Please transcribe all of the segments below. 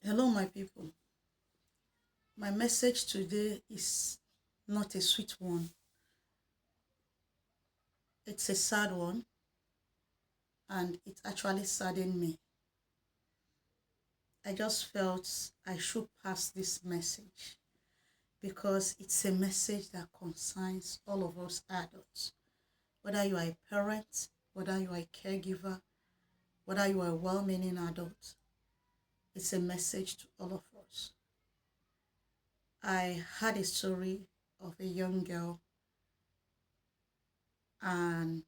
Hello, my people. My message today is not a sweet one, it's a sad one, and it actually saddened me. I just felt I should pass this message because it's a message that concerns all of us adults. Whether you are a parent, whether you are a caregiver, whether you are a well meaning adult, it's a message to all of us. I had a story of a young girl, an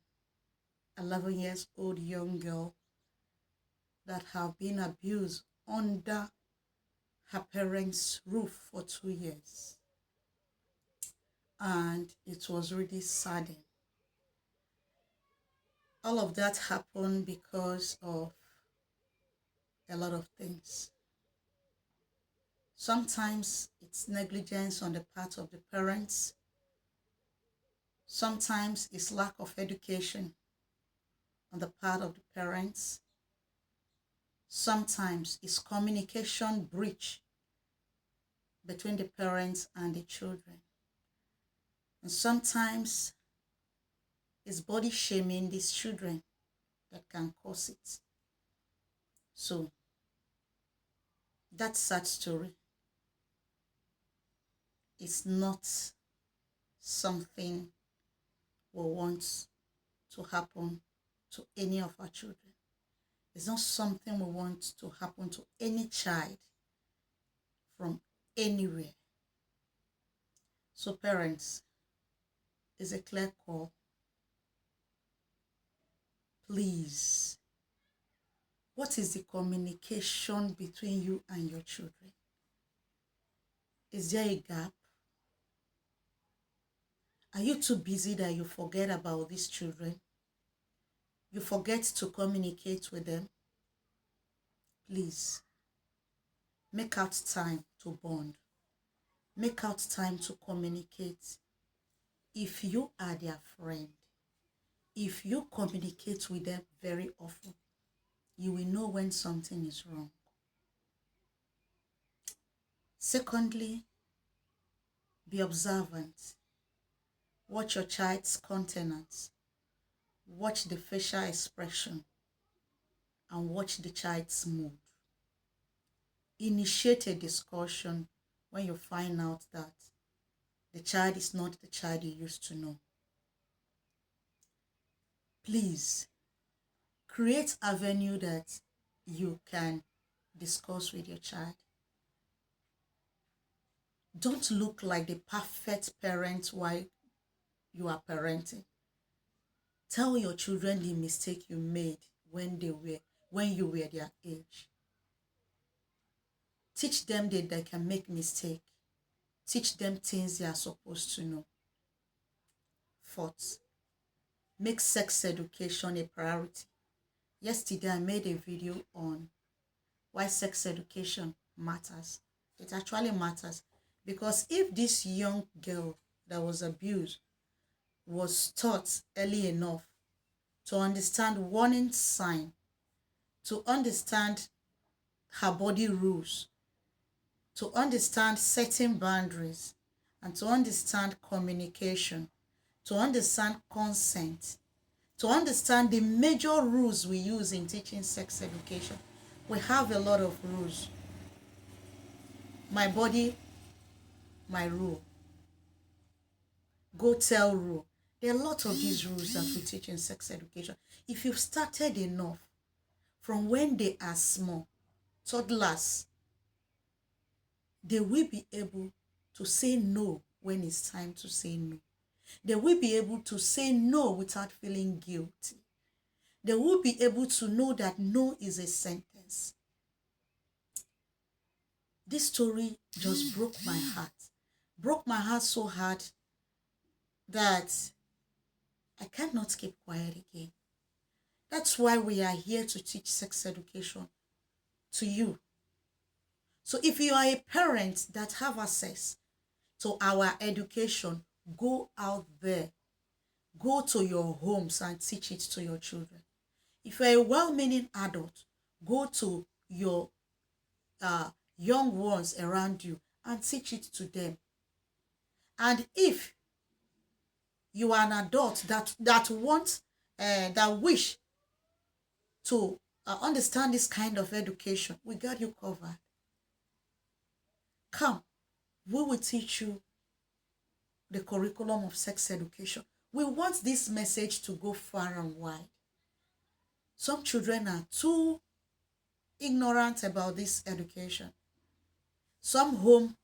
11 years old young girl that have been abused under her parents' roof for 2 years. And it was really saddening. All of that happened because of a lot of things. Sometimes it's negligence on the part of the parents. Sometimes it's lack of education on the part of the parents. Sometimes it's communication breach between the parents and the children. And sometimes it's body shaming these children that can cause it. So that sad story is not something we want to happen to any of our children. It's not something we want to happen to any child from anywhere. So parents, it's a clear call. Please, what is the communication between you and your children? Is there a gap? Are you too busy that you forget about these children? You forget to communicate with them? Please, make out time to bond. Make out time to communicate. If you are their friend, if you communicate with them very often, you will know when something is wrong. Secondly, be observant. Watch your child's countenance. Watch the facial expression and watch the child's mood. Initiate a discussion when you find out that the child is not the child you used to know. Please, create avenue that you can discuss with your child. Don't look like the perfect parent while you are parenting. Tell your children the mistake you made when you were their age. Teach them that they can make mistakes. Teach them things they are supposed to know. Fourth, make sex education a priority. Yesterday, I made a video on why sex education matters. It actually matters because if this young girl that was abused was taught early enough to understand warning sign, to understand her body rules, to understand setting boundaries, and to understand communication, to understand consent, to understand the major rules we use in teaching sex education. We have a lot of rules. My body, my rule. Go tell rule. There are a lot of these rules that we teach in sex education. If you've started enough from when they are small, toddlers, they will be able to say no when it's time to say no. They will be able to say no without feeling guilty. They will be able to know that no is a sentence. This story just broke my heart. Broke my heart so hard that I cannot keep quiet again. That's why we are here to teach sex education to you. So if you are a parent that have access to our education, go out there. Go to your homes and teach it to your children. If you're a well-meaning adult, go to your young ones around you and teach it to them. And if you are an adult that wants, that wish to understand this kind of education, we got you covered. Come, we will teach you the curriculum of sex education. We want this message to go far and wide. Some children are too ignorant about this education. Some home,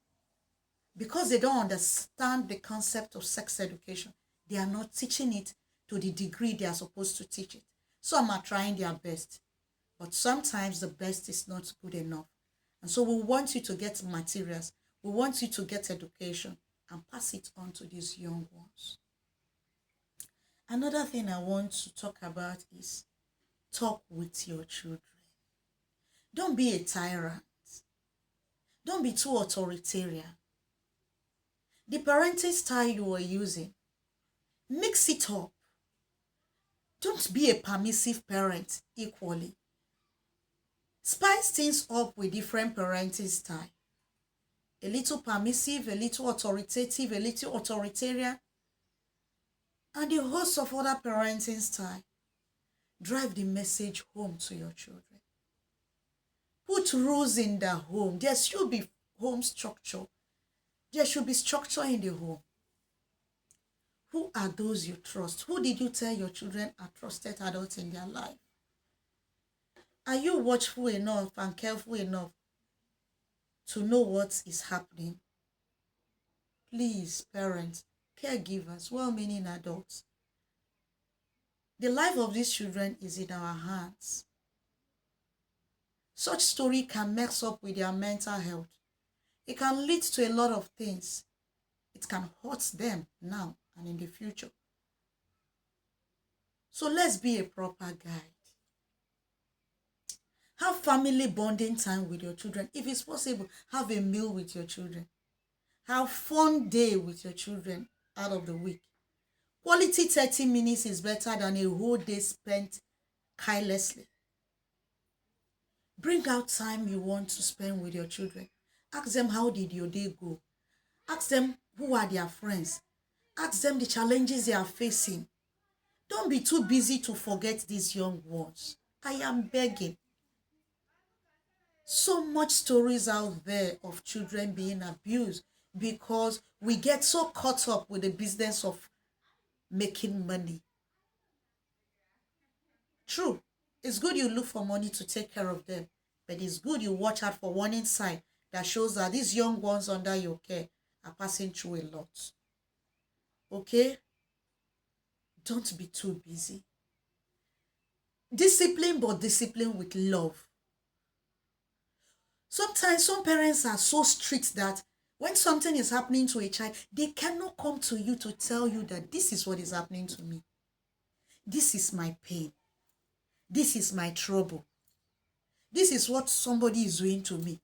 because they don't understand the concept of sex education, they are not teaching it to the degree they are supposed to teach it. Some are trying their best, but sometimes the best is not good enough. And so we want you to get materials. We want you to get education and pass it on to these young ones. Another thing I want to talk about is talk with your children. Don't be a tyrant. Don't be too authoritarian. The parenting style you are using, mix it up. Don't be a permissive parent equally. Spice things up with different parenting style. A little permissive, a little authoritative, a little authoritarian, and a host of other parenting style. Drive the message home to your children. Put rules in the home. There should be home structure. There should be structure in the home. Who are those you trust? Who did you tell your children are trusted adults in their life? Are you watchful enough and careful enough to know what is happening? Please, parents, caregivers, well-meaning adults, the life of these children is in our hands. Such story can mess up with their mental health. It can lead to a lot of things. It can hurt them now and in the future. So let's be a proper guide. Have family bonding time with your children. If it's possible, have a meal with your children. Have fun day with your children out of the week. Quality 30 minutes is better than a whole day spent carelessly. Bring out time you want to spend with your children. Ask them, how did your day go? Ask them, who are their friends? Ask them the challenges they are facing. Don't be too busy to forget these young ones. I am begging. So much stories out there of children being abused because we get so caught up with the business of making money. True, it's good you look for money to take care of them, but it's good you watch out for warning sign that shows that these young ones under your care are passing through a lot. Okay? Don't be too busy. Discipline, but discipline with love. Sometimes some parents are so strict that when something is happening to a child, they cannot come to you to tell you that this is what is happening to me. This is my pain. This is my trouble. This is what somebody is doing to me.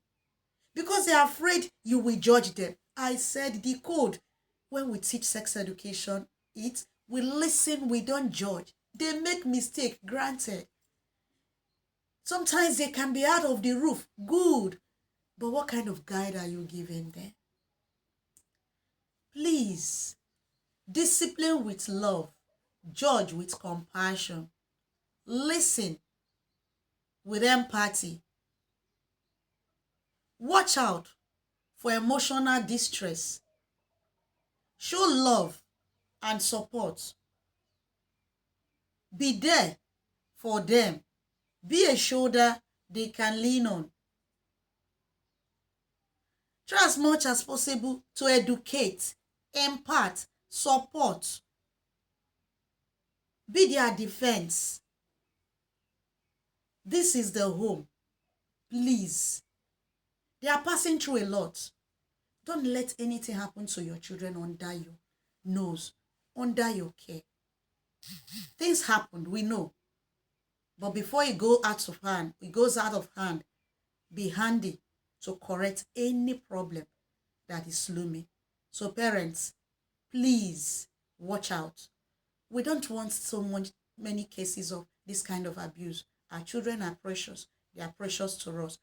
Because they are afraid you will judge them. I said the code. When we teach sex education, we listen, we don't judge. They make mistake, granted. Sometimes they can be out of the roof. Good. But what kind of guide are you giving them? Please, discipline with love. Judge with compassion. Listen with empathy. Watch out for emotional distress. Show love and support. Be there for them. Be a shoulder they can lean on. Try as much as possible to educate, impart, support. Be their defense. This is the home. Please. They are passing through a lot. Don't let anything happen to your children under your nose, under your care. Things happen, we know. But before it goes out of hand, be handy to correct any problem that is looming. So parents, please watch out. We don't want many cases of this kind of abuse. Our children are precious. They are precious to us.